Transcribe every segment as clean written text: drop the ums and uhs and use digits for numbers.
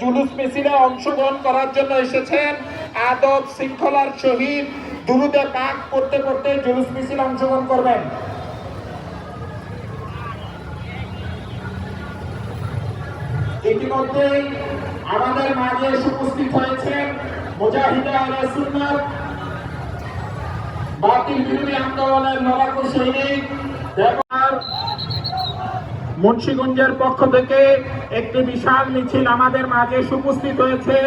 জুলুস মিছিলে অংশগ্রহণ করার জন্য এসেছেন। আদব শৃঙ্খলার সহিত দুরুদে পাক করতে করতে জুলুস মিছিল অংশগ্রহণ করবেন। ইতিমধ্যে আমাদের মাঝে উপস্থিত হয়েছেন মুজাহিদে আহলে সুন্নাত বাতিল বিরোধী আন্দোলনের লড়াকু সৈনিক মুন্সিগঞ্জের পক্ষ থেকে একটি বিশাল মিছিল আমাদের মাঝে উপস্থিত হয়েছে।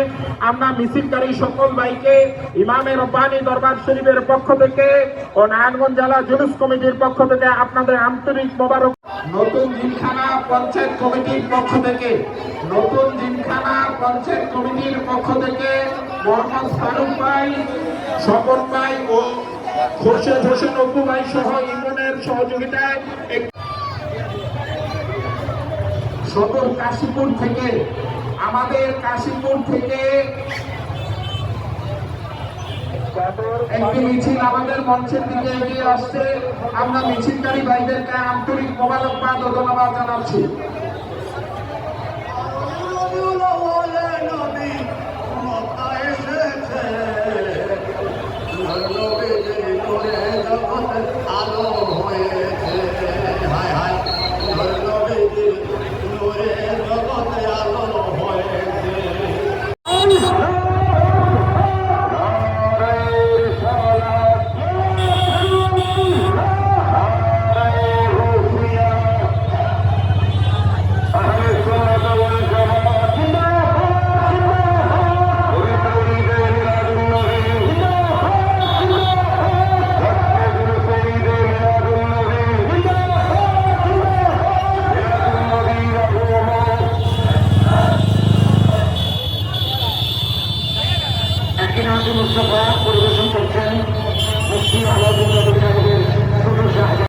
আমরা মিছিলকারী সকল ভাইকে ইমামে রব্বানী দরবার শরীফের পক্ষ থেকে ও নারায়ণগঞ্জ জেলা জুলুস কমিটির পক্ষ থেকে আপনাদের আন্তরিক মোবারক। নতুন জিমখানা পঞ্চায়েত কমিটির পক্ষ থেকে মোহাম্মদ ফারুক ভাই, স্বপন ভাই ও খোরশেদ হোসেন অপু ভাই সহ ইমনের সহযোগিতায় সদর কাশীপুর থেকে একটি মিছিল আমাদের মঞ্চের দিকে এগিয়ে আসছে। আমরা মিছিলকারী ভাইদেরকে আন্তরিক মোবারকবাদ ও ধন্যবাদ জানাচ্ছি। পরিবেশন করছেন মুফতি আলাউদ্দিন সাহেবের ছোট সাহেব।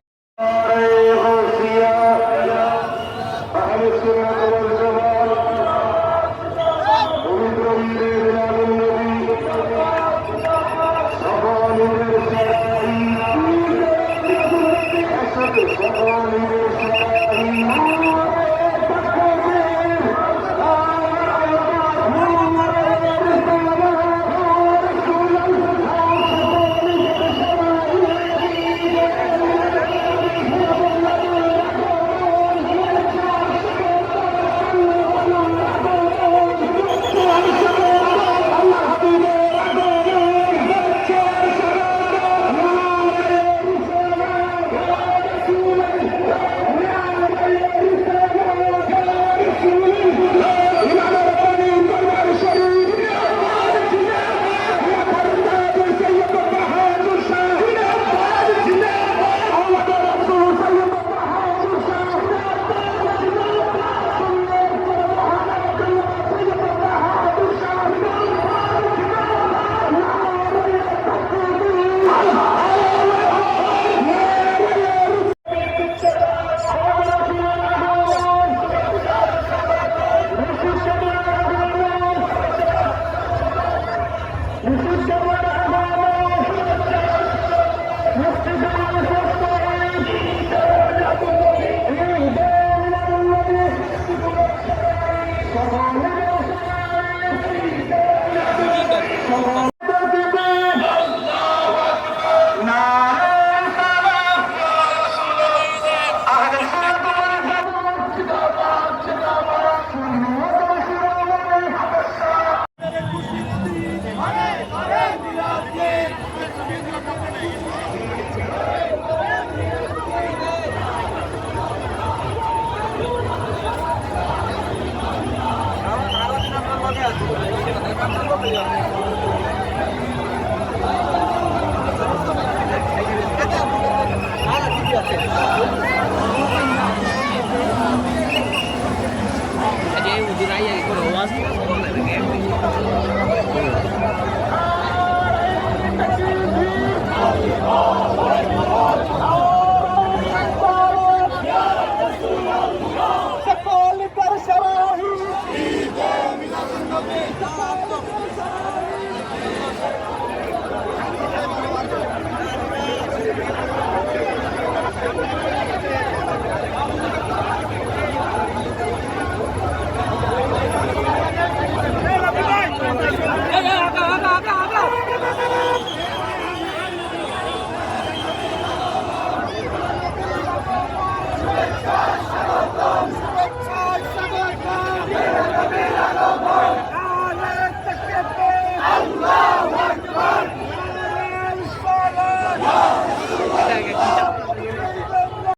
Yeah.